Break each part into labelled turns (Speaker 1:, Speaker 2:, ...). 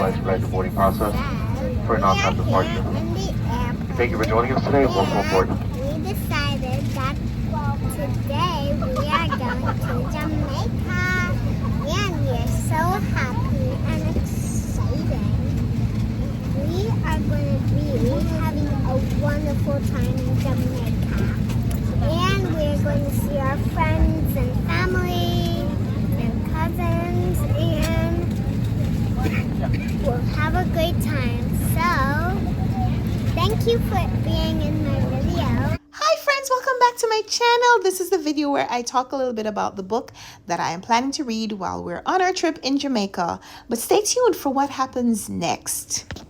Speaker 1: to expedite the boarding process for an on-time departure. Thank you for joining us today. Welcome aboard.
Speaker 2: We decided that today we are going to Jamaica, and we are so happy and exciting. We are going to be having a wonderful time in Jamaica, and we are going to see our friends and family and cousins, and we'll have a great time. So, thank you for being in my video.
Speaker 3: Hi friends, welcome back to my channel. This is the video where I talk a little bit about the book that I am planning to read while we're on our trip in Jamaica. But stay tuned for what happens next.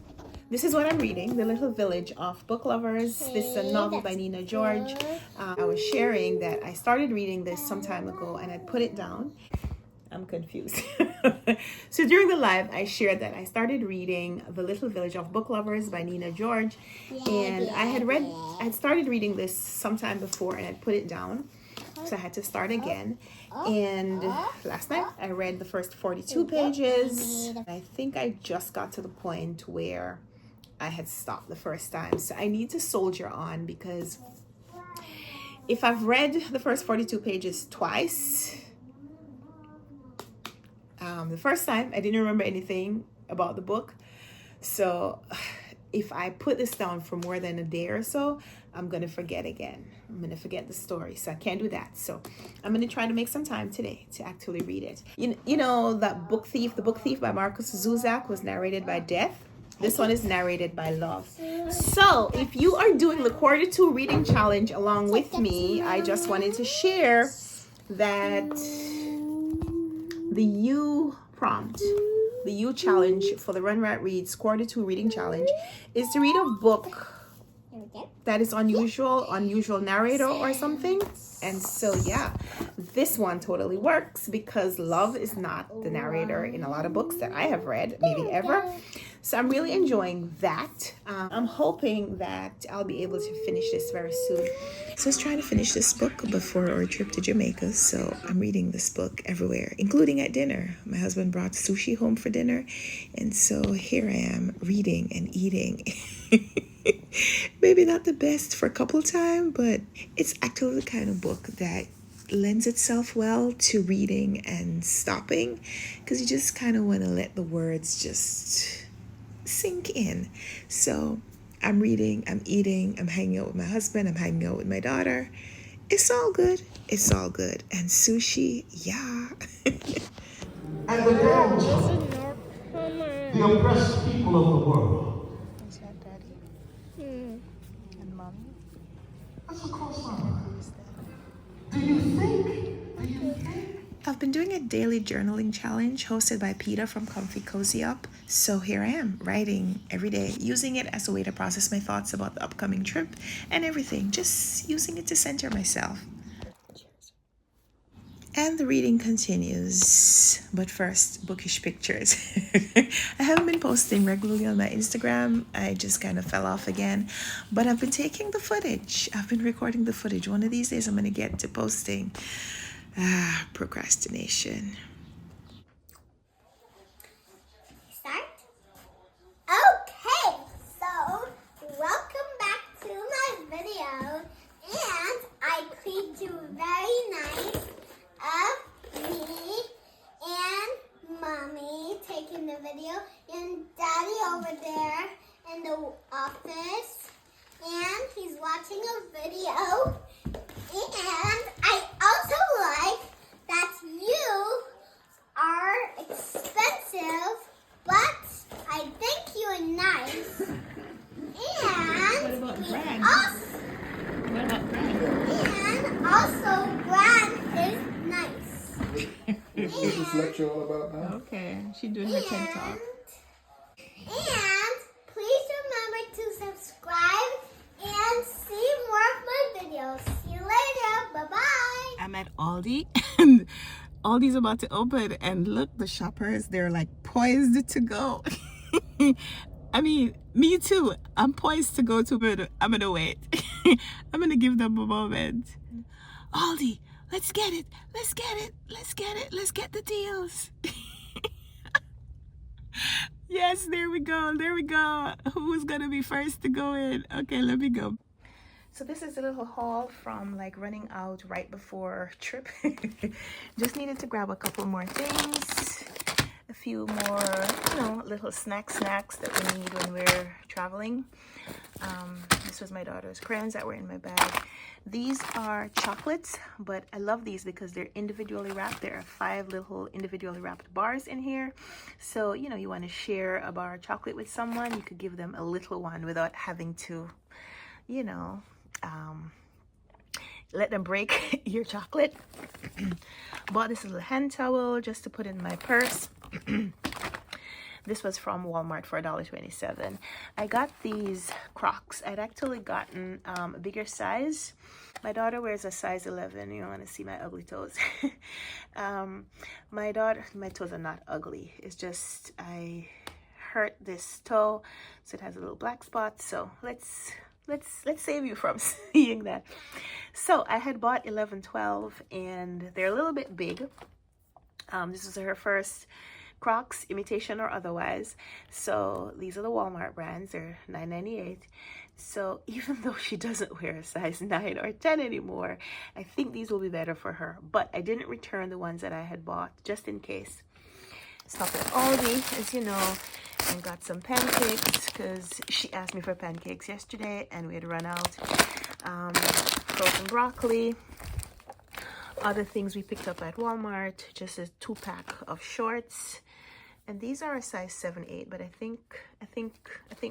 Speaker 3: This is what I'm reading, The Little Village of Book Lovers. This is a novel by Nina George. I was sharing that I started reading this some time ago and I put it down. I'm confused. So during the live, I shared that I started reading The Little Village of Book Lovers by Nina George. And I had started reading this sometime before and I put it down. So I had to start again. And last night I read the first 42 pages. I think I just got to the point where I had stopped the first time. So I need to soldier on, because if I've read the first 42 pages twice, the first time I didn't remember anything about the book. So if I put this down for more than a day or so, I'm going to forget again. I'm going to forget the story. So I can't do that. So I'm going to try to make some time today to actually read it. You know that book Thief, The Book Thief by Marcus Zuzak was narrated by Death. This one is narrated by Love. So if you are doing the quarter 2 reading challenge along with me, I just wanted to share that the U prompt, the U challenge for the Run Right Reads quarter 2 reading challenge is to read a book that is unusual narrator or something. And so yeah, this one totally works because Love is not the narrator in a lot of books that I have read, maybe ever. So I'm really enjoying that. I'm hoping that I'll be able to finish this very soon. So I was trying to finish this book before our trip to Jamaica. So I'm reading this book everywhere, including at dinner. My husband brought sushi home for dinner. And so here I am reading and eating. Maybe not the best for couple time, but it's actually the kind of book that lends itself well to reading and stopping, because you just kind of want to let the words just sink in. So I'm reading, I'm eating, I'm hanging out with my husband, I'm hanging out with my daughter. It's all good. It's all good. And sushi, yeah.
Speaker 4: And the downtrodden, the oppressed people of the world. That's a close line. Do you think?
Speaker 3: I've been doing a daily journaling challenge hosted by Peter from Comfy Cozy Up. So here I am, writing every day, using it as a way to process my thoughts about the upcoming trip and everything, just using it to center myself. And the reading continues, but first, bookish pictures. I haven't been posting regularly on my Instagram. I just kind of fell off again, but I've been taking the footage. I've been recording the footage. One of these days I'm going to get to posting. Procrastination.
Speaker 2: Start? Okay, so welcome back to my video, and I cleaned you very nice of me and Mommy taking the video, and Daddy over there in the office, and he's watching a video. And I also like that you are expensive, but I think you are nice. And
Speaker 3: What about brand? What about brand?
Speaker 2: And also brand is nice.
Speaker 5: Is this lecture all about now?
Speaker 3: Okay, she's doing her TED Talk.
Speaker 2: And please remember to subscribe and see more of my videos. See you later. Bye-bye.
Speaker 3: I'm at Aldi and Aldi's about to open, and look, the shoppers, they're like poised to go. I mean, me too. I'm poised to go to, but I'm gonna wait. I'm gonna give them a moment. Aldi, let's get it. Let's get it. Let's get it. Let's get the deals. Yes, there we go. There we go. Who's gonna be first to go in? Okay, let me go. So this is a little haul from like running out right before trip. Just needed to grab a couple more things, a few more, you know, little snacks that we need when we're traveling. This was my daughter's crayons that were in my bag. These are chocolates, but I love these because they're individually wrapped. There are 5 little individually wrapped bars in here. So, you know, you want to share a bar of chocolate with someone, you could give them a little one without having to, you know, let them break your chocolate. Bought this little hand towel just to put in my purse. This was from Walmart for $1.27. I got these Crocs. I'd actually gotten a bigger size. My daughter wears a size 11. You don't want to see my ugly toes. My toes are not ugly. It's just I hurt this toe, so it has a little black spot. So let's save you from seeing that. So I had bought 11, 12, and they're a little bit big. This was her first Crocs, imitation or otherwise. So these are the Walmart brands. They're $9.98. So even though she doesn't wear a size 9 or 10 anymore, I think these will be better for her. But I didn't return the ones that I had bought just in case. Stopped at Aldi, as you know, and got some pancakes because she asked me for pancakes yesterday and we had run out. Frozen broccoli. Other things we picked up at Walmart, just a 2-pack of shorts. And these are a size 7, 8, but I think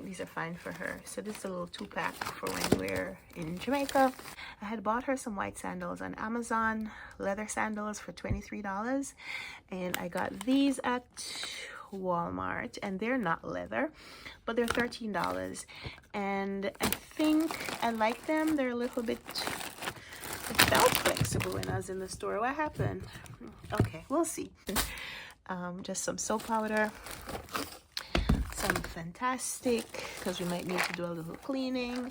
Speaker 3: these are fine for her. So this is a little 2-pack for when we're in Jamaica. I had bought her some white sandals on Amazon, leather sandals for $23, and I got these at Walmart, and they're not leather, but they're $13, and I think I like them. They're a little bit, it felt flexible when I was in the store. What happened? Okay, we'll see. Just some soap powder, some Fantastic, because we might need to do a little cleaning,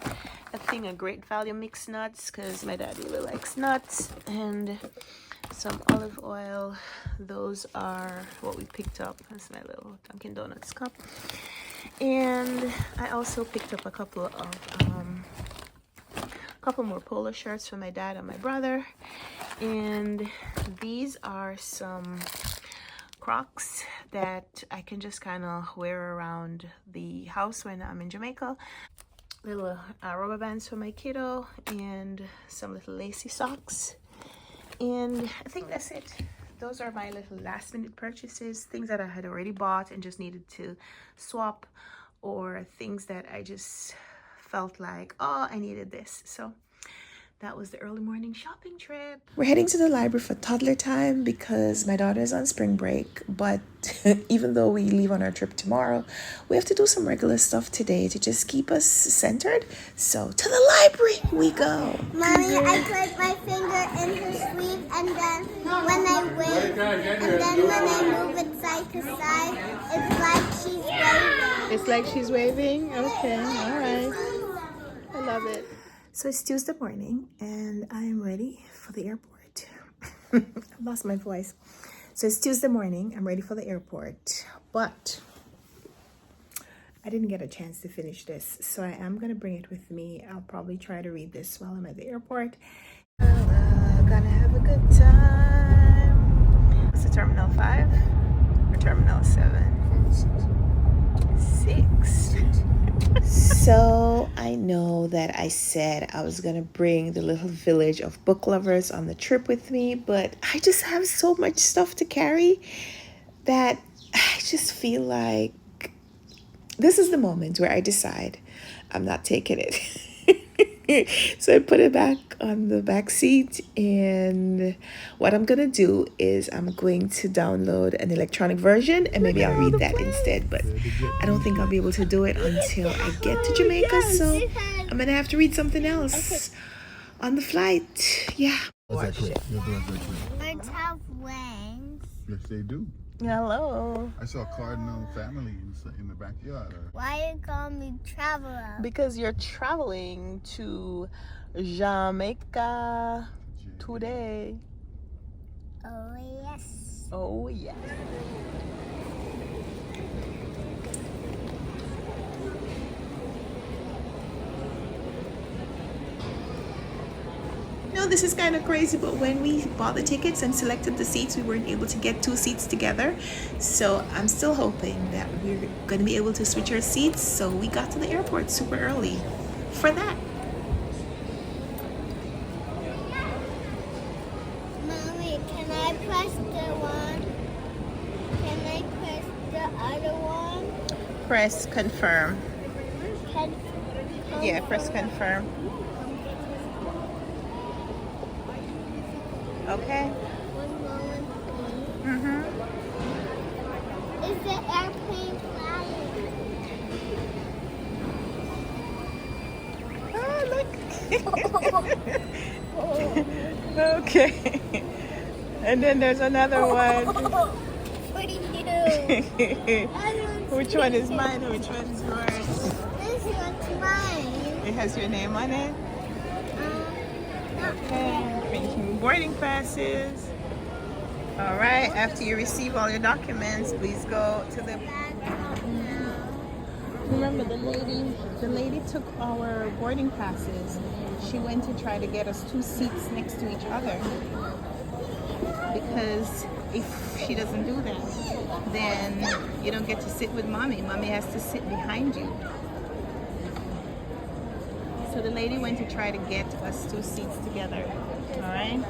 Speaker 3: a thing of Great Value mixed nuts, because my daddy really likes nuts, and some olive oil. Those are what we picked up. That's my little Dunkin' Donuts cup. And I also picked up a couple more polo shirts for my dad and my brother. And these are some Crocs that I can just kind of wear around the house when I'm in Jamaica. Little rubber bands for my kiddo and some little lacy socks. And I think that's it. Those are my little last minute purchases, things that I had already bought and just needed to swap, or things that I just felt like, oh, I needed this. So that was the early morning shopping trip. We're heading to the library for toddler time because my daughter is on spring break. But even though we leave on our trip tomorrow, we have to do some regular stuff today to just keep us centered. So to the library we go.
Speaker 2: Mommy, I put my finger in her sleeve, and then when I wave, and then when I move it side to side, it's like she's waving.
Speaker 3: It's like she's waving? Okay, all right. I love it. So it's Tuesday morning and I am ready for the airport. I've lost my voice. So it's Tuesday morning. I'm ready for the airport. But I didn't get a chance to finish this. So I am going to bring it with me. I'll probably try to read this while I'm at the airport. Gonna have a good time. Is it Terminal 5 or Terminal 7? 6. So I know that I said I was gonna bring the little village of book lovers on the trip with me, but I just have so much stuff to carry that I just feel like this is the moment where I decide I'm not taking it. So I put it back on the back seat, and what I'm gonna do is I'm going to download an electronic version and maybe I'll read that instead, but I don't think I'll be able to do it until I get to Jamaica, so I'm gonna have to read something else on the flight. Yeah.
Speaker 2: Birds have wings.
Speaker 5: Yes, they do.
Speaker 3: Hello.
Speaker 5: I saw a cardinal family in the backyard.
Speaker 2: Why you call me traveler?
Speaker 3: Because you're traveling to Jamaica today.
Speaker 2: Oh yes.
Speaker 3: Oh yeah. this is kind of crazy, but when we bought the tickets and selected the seats, we weren't able to get 2 seats together. So I'm still hoping that we're going to be able to switch our seats. So we got to the airport super early for that.
Speaker 2: Mommy, can I press the one? Can I press the other one?
Speaker 3: Press confirm.
Speaker 2: Can
Speaker 3: Yeah, press confirm. Okay.
Speaker 2: One moment, please.
Speaker 3: Mm-hmm.
Speaker 2: Is the airplane flying?
Speaker 3: Oh, look. Okay. And then there's another one.
Speaker 2: For you.
Speaker 3: Which one is mine? Which one is yours?
Speaker 2: This one's mine.
Speaker 3: It has your name on it.
Speaker 2: No.
Speaker 3: Okay. Printing boarding passes. All right. After you receive all your documents, please go to the. Remember the lady took our boarding passes. She went to try to get us 2 seats next to each other. Because if she doesn't do that, then you don't get to sit with mommy. Mommy has to sit behind you. So the lady went to try to get us 2 seats together. All right.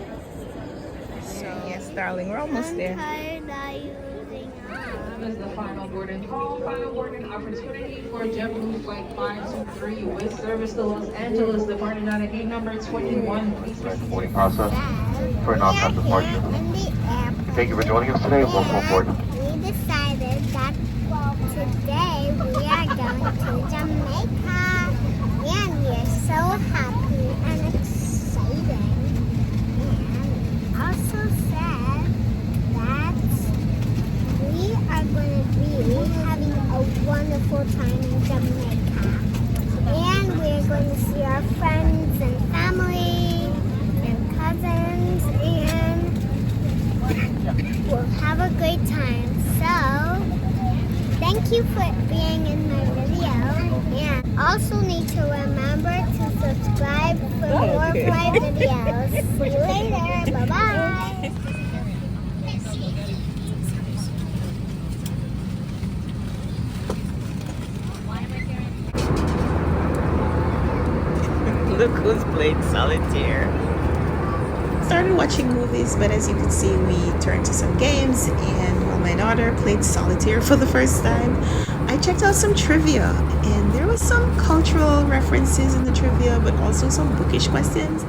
Speaker 3: So yes, darling, we're almost there.
Speaker 2: I'm tired of using
Speaker 6: This is the final boarding call. Final boarding opportunity for JetBlue Flight 523 with service to Los Angeles, departing out at gate number 21. Please
Speaker 1: Start the boarding process for an on-time departure.
Speaker 2: in the airport.
Speaker 1: Thank you for joining us today. Welcome aboard.
Speaker 2: We decided that today we are going to Jamaica, and we are so happy and exciting. And also said that we are going to be having a wonderful time in Jamaica, and we are going to see our friends and family and cousins, and we'll have a great time. So, thank you for being in my video. And also need to remember to subscribe for more of my videos. See you later. Bye-bye.
Speaker 3: Look who's playing solitaire. Started watching movies, but as you can see, we turned to some games, and while my daughter played solitaire for the first time, I checked out some trivia, and there was some cultural references in the trivia, but also some bookish questions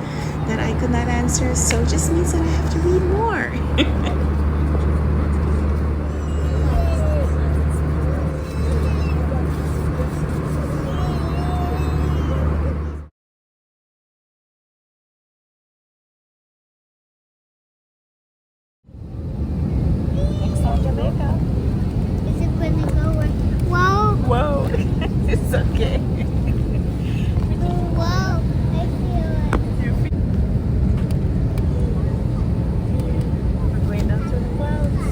Speaker 3: that I could not answer, so it just means that I have to read more. Next stop, Jamaica.
Speaker 2: Is it going to go where? Whoa.
Speaker 3: Whoa, it's okay.
Speaker 2: Whoa. I feel like.
Speaker 3: We're going down to the clouds.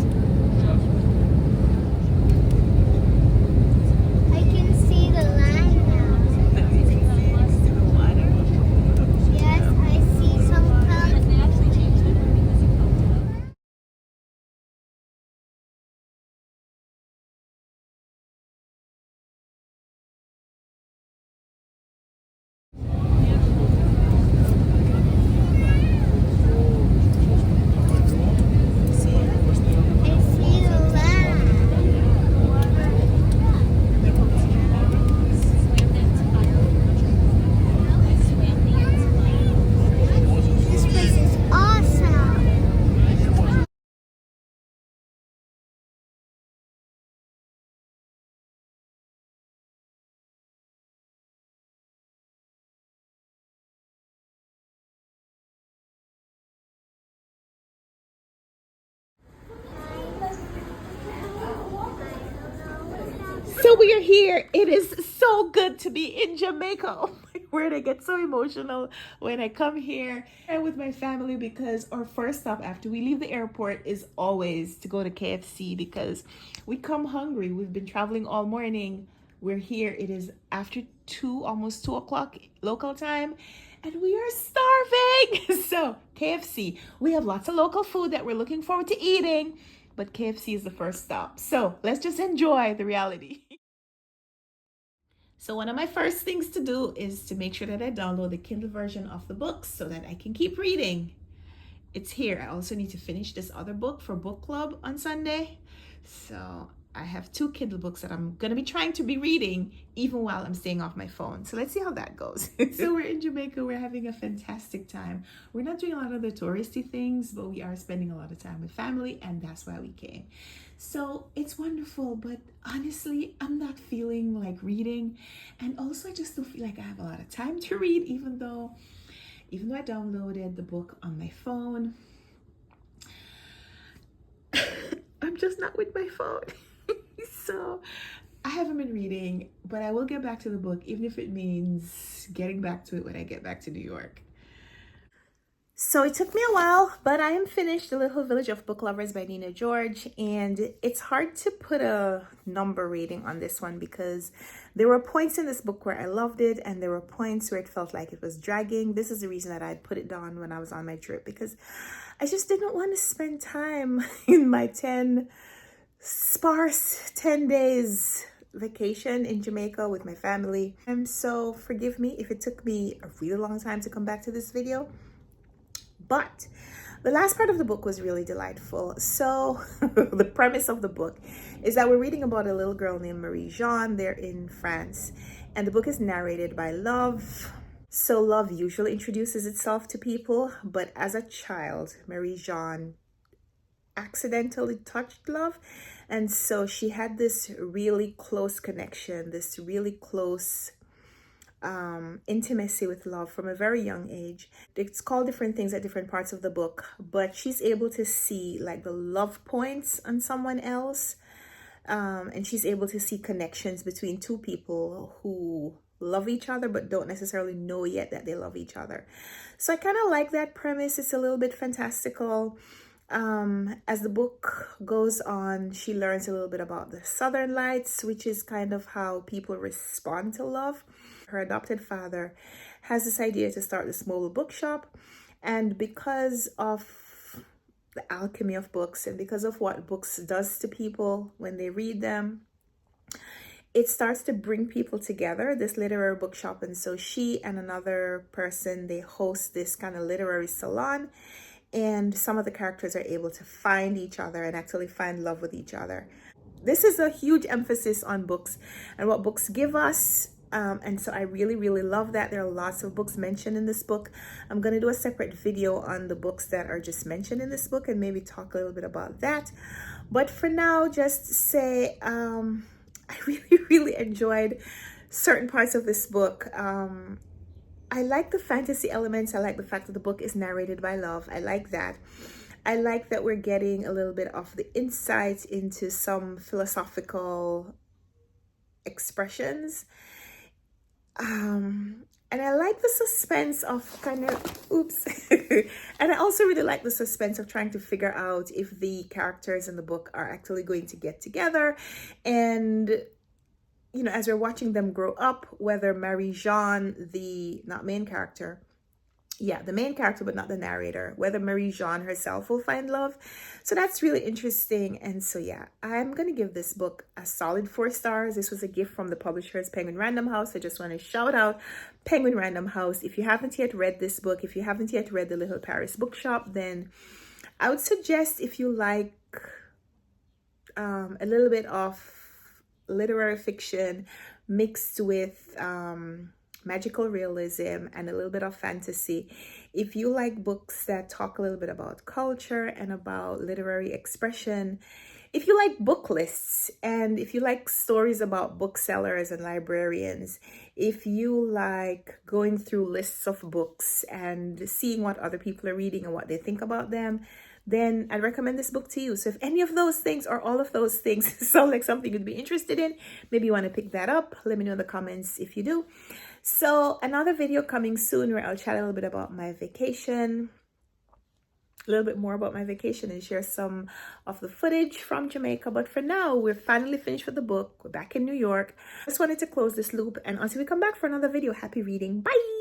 Speaker 2: I can see the line now.
Speaker 3: You can see the water.
Speaker 2: Yes, I see some clouds. I see the land. This place is awesome.
Speaker 3: So we are here. It is so good to be in Jamaica. Oh my word, I get so emotional when I come here and with my family, because our first stop after we leave the airport is always to go to KFC because we come hungry. We've been traveling all morning We're here. It is after 2, almost 2 o'clock local time, and we are starving. So KFC, we have lots of local food that we're looking forward to eating, but KFC is the first stop. So let's just enjoy the reality. So one of my first things to do is to make sure that I download the Kindle version of the book so that I can keep reading. It's here. I also need to finish this other book for book club on Sunday. So I have 2 Kindle books that I'm going to be trying to be reading even while I'm staying off my phone. So let's see how that goes. So we're in Jamaica. We're having a fantastic time. We're not doing a lot of the touristy things, but we are spending a lot of time with family, and that's why we came. So it's wonderful, but honestly, I'm not feeling like reading. And also I just don't feel like I have a lot of time to read, even though I downloaded the book on my phone. I'm just not with my phone. So I haven't been reading, but I will get back to the book, even if it means getting back to it when I get back to New York. So it took me a while, but I am finished The Little Village of Book Lovers by Nina George. And it's hard to put a number rating on this one because there were points in this book where I loved it, and there were points where it felt like it was dragging. This is the reason that I'd put it down when I was on my trip, because I just didn't want to spend time in my 10 days vacation in Jamaica with my family. And so forgive me if it took me a really long time to come back to this video, but the last part of the book was really delightful. So the premise of the book is that we're reading about a little girl named Marie-Jeanne. They're in France, and the book is narrated by Love. So Love usually introduces itself to people, but as a child, Marie-Jeanne accidentally touched Love, and so she had this really close connection, this really close intimacy with Love from a very young age. It's called different things at different parts of the book, but she's able to see like the love points on someone else, and she's able to see connections between 2 people who love each other but don't necessarily know yet that they love each other. So I kind of like that premise. It's a little bit fantastical. As the book goes on, she learns a little bit about the Southern Lights, which is kind of how people respond to love. Her adopted father has this idea to start this mobile bookshop, and because of the alchemy of books and because of what books does to people when they read them, it starts to bring people together, this literary bookshop. And so she and another person, they host this kind of literary salon, and some of the characters are able to find each other and actually find love with each other. This is a huge emphasis on books and what books give us. And so I really, really love that. There are lots of books mentioned in this book. I'm going to do a separate video on the books that are just mentioned in this book and maybe talk a little bit about that. But for now, just say I really, really enjoyed certain parts of this book. I like the fantasy elements. I like the fact that the book is narrated by Love. I like that. I like that we're getting a little bit of the insight into some philosophical expressions. And I like the suspense of kind of, and I also really like the suspense of trying to figure out if the characters in the book are actually going to get together. And you know, as we're watching them grow up, whether Marie-Jeanne, the main character, but not the narrator, whether Marie-Jeanne herself will find love. So that's really interesting. And so yeah, I'm gonna give this book a solid 4 stars. This was a gift from the publishers Penguin Random House. I just want to shout out Penguin Random House. If you haven't yet read this book, if you haven't yet read The Little Paris Bookshop, then I would suggest, if you like a little bit of literary fiction mixed with magical realism and a little bit of fantasy, if you like books that talk a little bit about culture and about literary expression, if you like book lists, and if you like stories about booksellers and librarians, if you like going through lists of books and seeing what other people are reading and what they think about them, then I'd recommend this book to you. So if any of those things or all of those things sound like something you'd be interested in, maybe you want to pick that up, let me know in the comments if you do. So another video coming soon where I'll chat a little bit about my vacation. a little bit more about my vacation and share some of the footage from Jamaica. But for now, we're finally finished with the book. We're back in New York. Just wanted to close this loop, and until we come back for another video, happy reading. Bye.